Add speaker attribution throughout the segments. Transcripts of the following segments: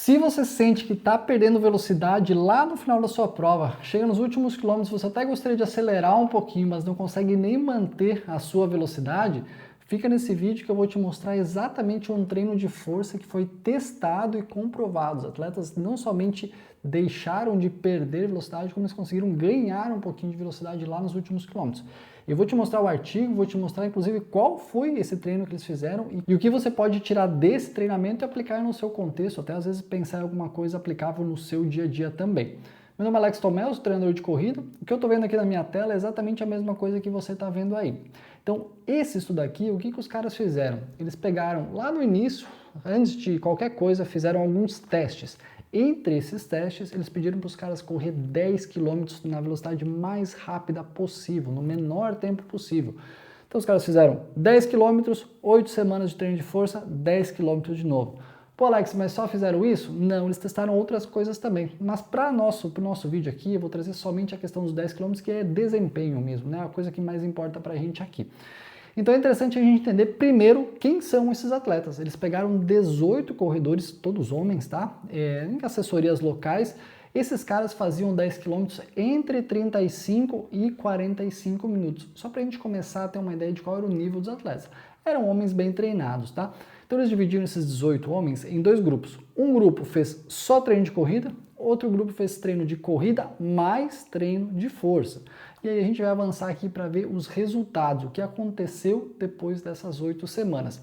Speaker 1: Se você sente que está perdendo velocidade lá no final da sua prova, chega nos últimos quilômetros, você até gostaria de acelerar um pouquinho, mas não consegue nem manter a sua velocidade, fica nesse vídeo que eu vou te mostrar exatamente um treino de força que foi testado e comprovado. Os atletas não somente deixaram de perder velocidade, como eles conseguiram ganhar um pouquinho de velocidade lá nos últimos quilômetros. Eu vou te mostrar o artigo, vou te mostrar inclusive qual foi esse treino que eles fizeram e o que você pode tirar desse treinamento e aplicar no seu contexto, até às vezes pensar em alguma coisa aplicável no seu dia a dia também. Meu nome é Alex Tomé, sou treinador de corrida. O que eu estou vendo aqui na minha tela é exatamente a mesma coisa que você está vendo aí. Então, esse estudo aqui, o que os caras fizeram? Eles pegaram lá no início, antes de qualquer coisa, fizeram alguns testes. Entre esses testes, eles pediram para os caras correr 10 km na velocidade mais rápida possível, no menor tempo possível. Então os caras fizeram 10 km, 8 semanas de treino de força, 10 km de novo. Pô, Alex, mas só fizeram isso? Não, eles testaram outras coisas também. Mas para o nosso vídeo aqui, eu vou trazer somente a questão dos 10 km, que é desempenho mesmo, né? A coisa que mais importa para a gente aqui. Então é interessante a gente entender primeiro quem são esses atletas. Eles pegaram 18 corredores, todos homens, tá? Em assessorias locais. Esses caras faziam 10 km entre 35 e 45 minutos. Só para a gente começar a ter uma ideia de qual era o nível dos atletas. Eram homens bem treinados, tá? Então eles dividiram esses 18 homens em dois grupos. Um grupo fez só treino de corrida, outro grupo fez treino de corrida mais treino de força. E aí a gente vai avançar aqui para ver os resultados, o que aconteceu depois dessas 8 semanas.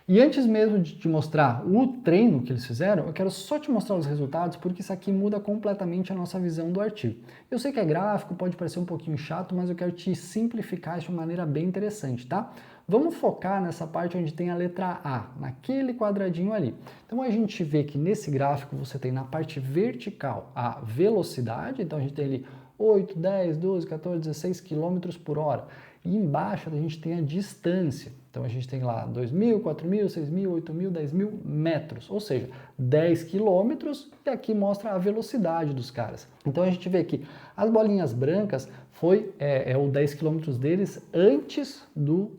Speaker 1: E antes mesmo de te mostrar o treino que eles fizeram, eu quero só te mostrar os resultados, porque isso aqui muda completamente a nossa visão do artigo. Eu sei que é gráfico, pode parecer um pouquinho chato, mas eu quero te simplificar isso de uma maneira bem interessante, tá? Vamos focar nessa parte onde tem a letra A, naquele quadradinho ali. Então a gente vê que nesse gráfico você tem na parte vertical a velocidade, então a gente tem ali 8, 10, 12, 14, 16 km por hora. E embaixo a gente tem a distância. Então a gente tem lá 2.000, 4.000, 6.000, 8.000, 10.000 metros, ou seja, 10 quilômetros, e aqui mostra a velocidade dos caras. Então a gente vê que as bolinhas brancas foi o 10 quilômetros deles antes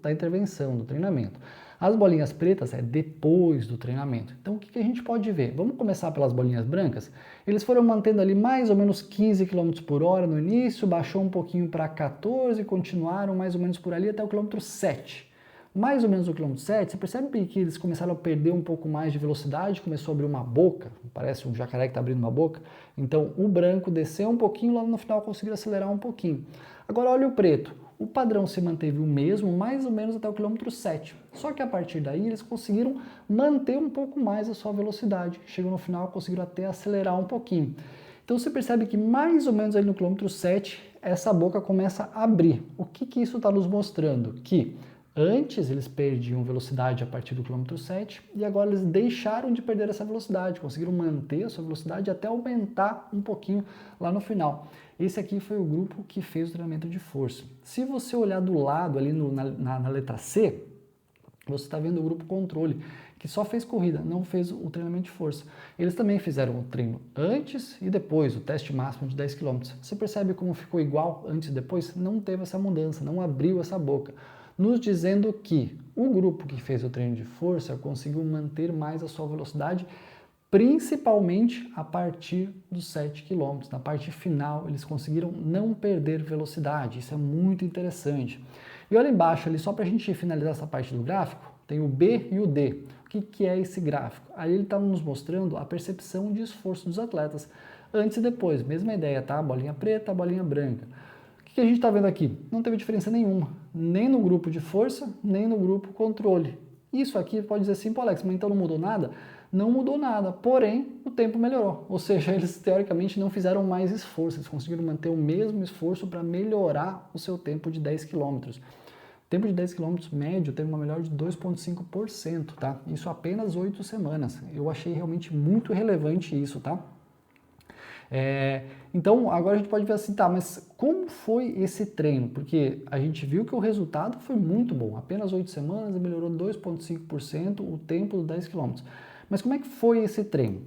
Speaker 1: da intervenção, do treinamento. As bolinhas pretas é depois do treinamento. Então o que a gente pode ver? Vamos começar pelas bolinhas brancas. Eles foram mantendo ali mais ou menos 15 km por hora no início, baixou um pouquinho para 14 e continuaram mais ou menos por ali até o quilômetro 7. Mais ou menos no quilômetro 7, você percebe que eles começaram a perder um pouco mais de velocidade, começou a abrir uma boca, parece um jacaré que está abrindo uma boca. Então o branco desceu um pouquinho, lá no final conseguiu acelerar um pouquinho. Agora olha o preto. O padrão se manteve o mesmo, mais ou menos até o quilômetro 7. Só que a partir daí eles conseguiram manter um pouco mais a sua velocidade. Chegou no final, conseguiram até acelerar um pouquinho. Então você percebe que mais ou menos ali no quilômetro 7, essa boca começa a abrir. O que isso está nos mostrando? Que antes eles perdiam velocidade a partir do quilômetro 7 e agora eles deixaram de perder essa velocidade, conseguiram manter a sua velocidade e até aumentar um pouquinho lá no final. Esse aqui foi o grupo que fez o treinamento de força. Se você olhar do lado ali na letra C, você está vendo o grupo controle, que só fez corrida, não fez o treinamento de força. Eles também fizeram o treino antes e depois, o teste máximo de 10 km. Você percebe como ficou igual antes e depois? Não teve essa mudança, não abriu essa boca. Nos dizendo que o grupo que fez o treino de força conseguiu manter mais a sua velocidade, principalmente a partir dos 7 km. Na parte final, eles conseguiram não perder velocidade. Isso é muito interessante. E olha embaixo ali, só para a gente finalizar essa parte do gráfico, tem o B e o D. O que é esse gráfico? Aí ele está nos mostrando a percepção de esforço dos atletas, antes e depois. Mesma ideia, tá? Bolinha preta, bolinha branca. O que a gente está vendo aqui? Não teve diferença nenhuma, nem no grupo de força, nem no grupo controle. Isso aqui pode dizer assim, pô Alex, mas então não mudou nada? Não mudou nada, porém o tempo melhorou. Ou seja, eles teoricamente não fizeram mais esforço, eles conseguiram manter o mesmo esforço para melhorar o seu tempo de 10 km. O tempo de 10 km médio teve uma melhora de 2,5%, tá? Isso apenas 8 semanas. Eu achei realmente muito relevante isso, tá? Então, agora a gente pode ver assim, tá, mas como foi esse treino? Porque a gente viu que o resultado foi muito bom. Apenas 8 semanas melhorou 2,5% o tempo dos 10 km. Mas como é que foi esse treino?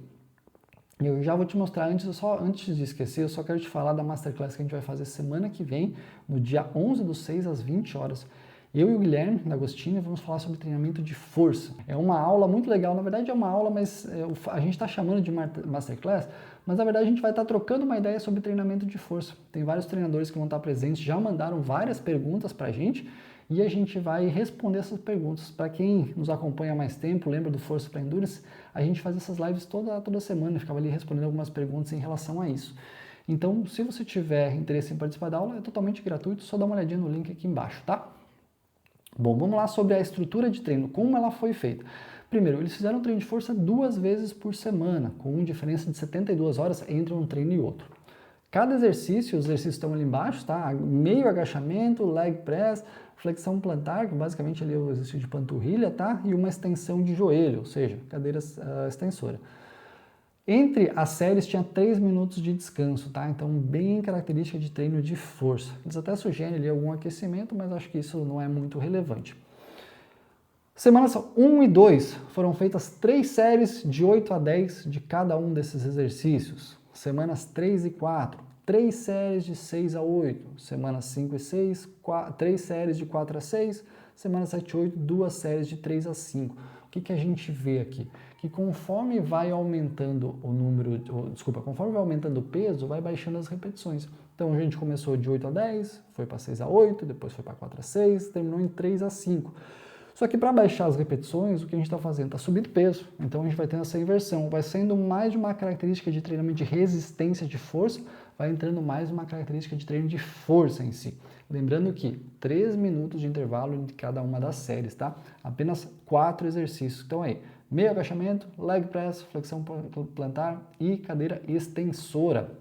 Speaker 1: Eu já vou te mostrar, antes de esquecer, eu só quero te falar da Masterclass que a gente vai fazer semana que vem, no dia 11/6, às 20 horas. Eu e o Guilherme D'Agostini vamos falar sobre treinamento de força. É uma aula muito legal, na verdade é uma aula, mas a gente está chamando de Masterclass, mas na verdade a gente vai estar trocando uma ideia sobre treinamento de força. Tem vários treinadores que vão estar presentes, já mandaram várias perguntas para a gente e a gente vai responder essas perguntas. Para quem nos acompanha há mais tempo, lembra do Força para Endurance, a gente faz essas lives toda semana, ficava ali respondendo algumas perguntas em relação a isso. Então, se você tiver interesse em participar da aula, é totalmente gratuito, só dá uma olhadinha no link aqui embaixo, tá? Bom, vamos lá sobre a estrutura de treino, como ela foi feita. Primeiro, eles fizeram um treino de força 2 vezes por semana, com diferença de 72 horas entre um treino e outro. Cada exercício, os exercícios estão ali embaixo, tá? Meio agachamento, leg press, flexão plantar, que basicamente ali é o exercício de panturrilha, tá? E uma extensão de joelho, ou seja, cadeira extensora. Entre as séries tinha 3 minutos de descanso, tá? Então, bem característica de treino de força. Eles até sugerem ali algum aquecimento, mas acho que isso não é muito relevante. Semanas 1 e 2 foram feitas 3 séries de 8 a 10 de cada um desses exercícios. Semanas 3 e 4, 3 séries de 6 a 8. Semanas 5 e 6, 3 séries de 4 a 6. Semanas 7 e 8, 2 séries de 3 a 5. O que a gente vê aqui? Que conforme vai aumentando o número, conforme vai aumentando o peso, vai baixando as repetições. Então a gente começou de 8 a 10, foi para 6 a 8, depois foi para 4 a 6, terminou em 3 a 5. Só que para baixar as repetições, o que a gente está fazendo? Está subindo peso. Então a gente vai tendo essa inversão. Vai sendo mais de uma característica de treinamento de resistência de força, vai entrando mais uma característica de treino de força em si. Lembrando que 3 minutos de intervalo entre cada uma das séries, tá? Apenas 4 exercícios. Então aí, meio agachamento, leg press, flexão plantar e cadeira extensora.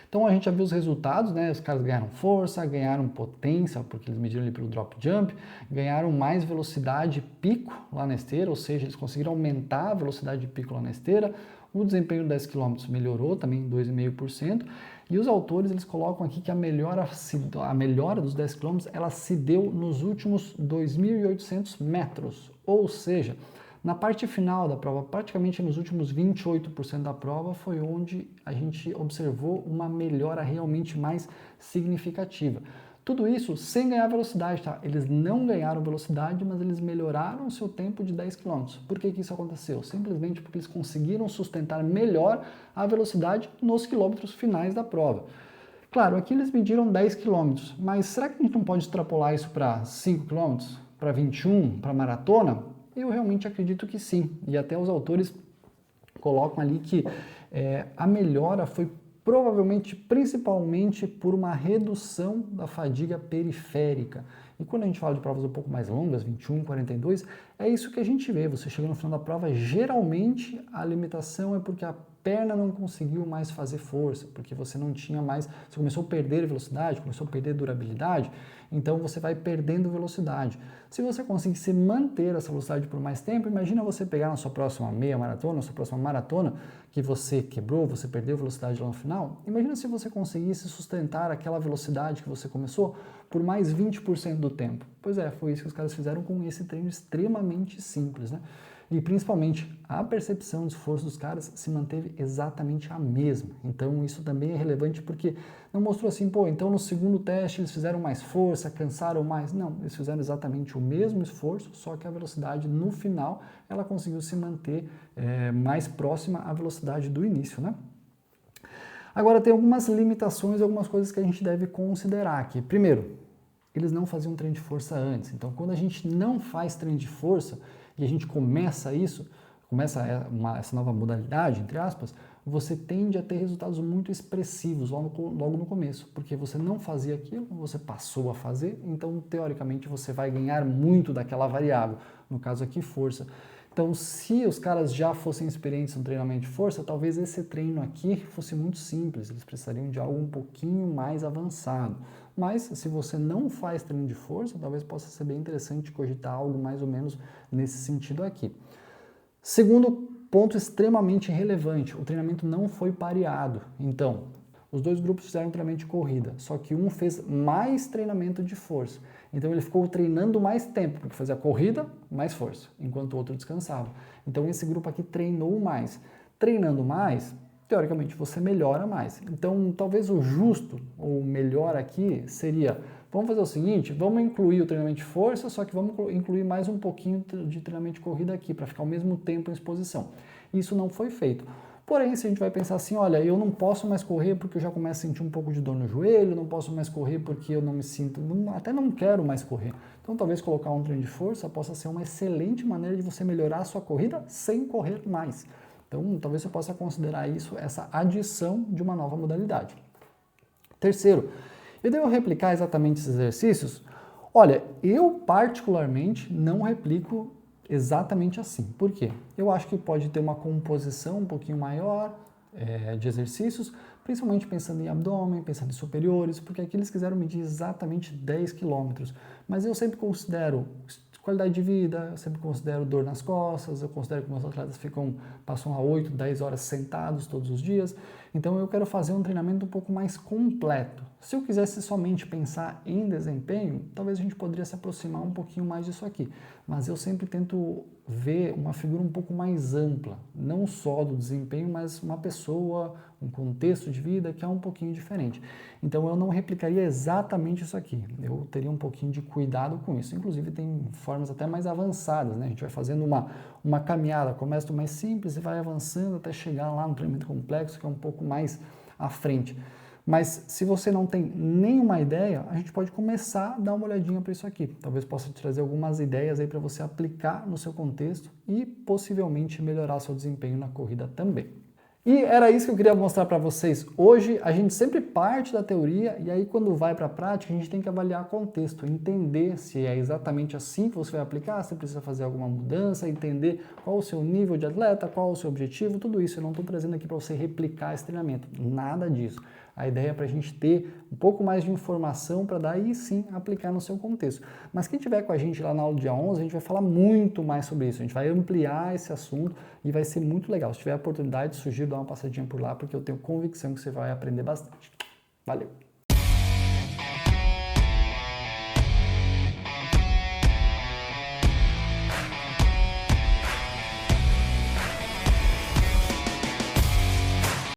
Speaker 1: Então a gente já viu os resultados, né? Os caras ganharam força, ganharam potência, porque eles mediram ali pelo drop jump, ganharam mais velocidade pico lá na esteira, ou seja, eles conseguiram aumentar a velocidade de pico lá na esteira. O desempenho do 10 km melhorou também 2,5%. E os autores eles colocam aqui que a melhora dos 10 km ela se deu nos últimos 2.800 metros, ou seja, na parte final da prova, praticamente nos últimos 28% da prova, foi onde a gente observou uma melhora realmente mais significativa. Tudo isso sem ganhar velocidade, tá? Eles não ganharam velocidade, mas eles melhoraram o seu tempo de 10 km. Por que isso aconteceu? Simplesmente porque eles conseguiram sustentar melhor a velocidade nos quilômetros finais da prova. Claro, aqui eles mediram 10 km, mas será que a gente não pode extrapolar isso para 5 km, para 21, para maratona? Eu realmente acredito que sim, e até os autores colocam ali que a melhora foi provavelmente, principalmente por uma redução da fadiga periférica. E quando a gente fala de provas um pouco mais longas, 21, 42, é isso que a gente vê. Você chega no final da prova, geralmente a limitação é porque a perna não conseguiu mais fazer força, porque você não tinha mais, você começou a perder velocidade, começou a perder durabilidade, então você vai perdendo velocidade. Se você conseguisse manter essa velocidade por mais tempo, imagina você pegar na sua próxima meia maratona, na sua próxima maratona, que você quebrou, você perdeu velocidade lá no final, imagina se você conseguisse sustentar aquela velocidade que você começou por mais 20% do tempo. Pois é, foi isso que os caras fizeram com esse treino extremamente simples, né? E principalmente a percepção de esforço dos caras se manteve exatamente a mesma. Então isso também é relevante porque não mostrou assim, pô, então no segundo teste eles fizeram mais força, cansaram mais. Não, eles fizeram exatamente o mesmo esforço, só que a velocidade no final ela conseguiu se manter mais próxima à velocidade do início, né? Agora tem algumas limitações, algumas coisas que a gente deve considerar aqui. Primeiro, eles não faziam treino de força antes. Então quando a gente não faz treino de força, e a gente começa essa nova modalidade, entre aspas, você tende a ter resultados muito expressivos logo no começo, porque você não fazia aquilo, você passou a fazer, então teoricamente você vai ganhar muito daquela variável, no caso aqui força. Então se os caras já fossem experientes no treinamento de força, talvez esse treino aqui fosse muito simples, eles precisariam de algo um pouquinho mais avançado. Mas se você não faz treino de força, talvez possa ser bem interessante cogitar algo mais ou menos nesse sentido aqui. Segundo ponto extremamente relevante, o treinamento não foi pareado. Então, os dois grupos fizeram treinamento de corrida, só que um fez mais treinamento de força. Então ele ficou treinando mais tempo, porque fazia corrida, mais força, enquanto o outro descansava. Então esse grupo aqui treinou mais. Treinando mais, teoricamente você melhora mais. Então talvez o justo ou melhor aqui seria vamos fazer o seguinte, vamos incluir o treinamento de força, só que vamos incluir mais um pouquinho de treinamento de corrida aqui, para ficar ao mesmo tempo em exposição. Isso não foi feito. Porém, se a gente vai pensar assim, olha, eu não posso mais correr porque eu já começo a sentir um pouco de dor no joelho, não posso mais correr porque eu não me sinto, até não quero mais correr. Então, talvez colocar um treino de força possa ser uma excelente maneira de você melhorar a sua corrida sem correr mais. Então, talvez você possa considerar isso, essa adição de uma nova modalidade. Terceiro, eu devo replicar exatamente esses exercícios? Olha, eu particularmente não replico exatamente assim. Por quê? Eu acho que pode ter uma composição um pouquinho maior de exercícios, principalmente pensando em abdômen, pensando em superiores, porque aqui eles quiseram medir exatamente 10 quilômetros. Mas eu sempre considero qualidade de vida, eu sempre considero dor nas costas, eu considero que meus atletas passam a 8, 10 horas sentados todos os dias, então eu quero fazer um treinamento um pouco mais completo. Se eu quisesse somente pensar em desempenho, talvez a gente poderia se aproximar um pouquinho mais disso aqui, mas eu sempre tento ver uma figura um pouco mais ampla, não só do desempenho, mas uma pessoa, um contexto de vida que é um pouquinho diferente. Então eu não replicaria exatamente isso aqui, eu teria um pouquinho de cuidado com isso. Inclusive tem formas até mais avançadas, né? A gente vai fazendo uma caminhada, começa do mais simples e vai avançando até chegar lá no treinamento complexo, que é um pouco mais à frente. Mas se você não tem nenhuma ideia, a gente pode começar a dar uma olhadinha para isso aqui. Talvez possa te trazer algumas ideias aí para você aplicar no seu contexto e possivelmente melhorar seu desempenho na corrida também. E era isso que eu queria mostrar para vocês hoje. A gente sempre parte da teoria e aí quando vai para a prática a gente tem que avaliar o contexto, entender se é exatamente assim que você vai aplicar, se precisa fazer alguma mudança, entender qual o seu nível de atleta, qual o seu objetivo, tudo isso. Eu não estou trazendo aqui para você replicar esse treinamento, nada disso. A ideia é para a gente ter um pouco mais de informação para daí sim aplicar no seu contexto. Mas quem estiver com a gente lá na aula dia 11, a gente vai falar muito mais sobre isso. A gente vai ampliar esse assunto e vai ser muito legal. Se tiver a oportunidade, sugiro dar uma passadinha por lá, porque eu tenho convicção que você vai aprender bastante. Valeu!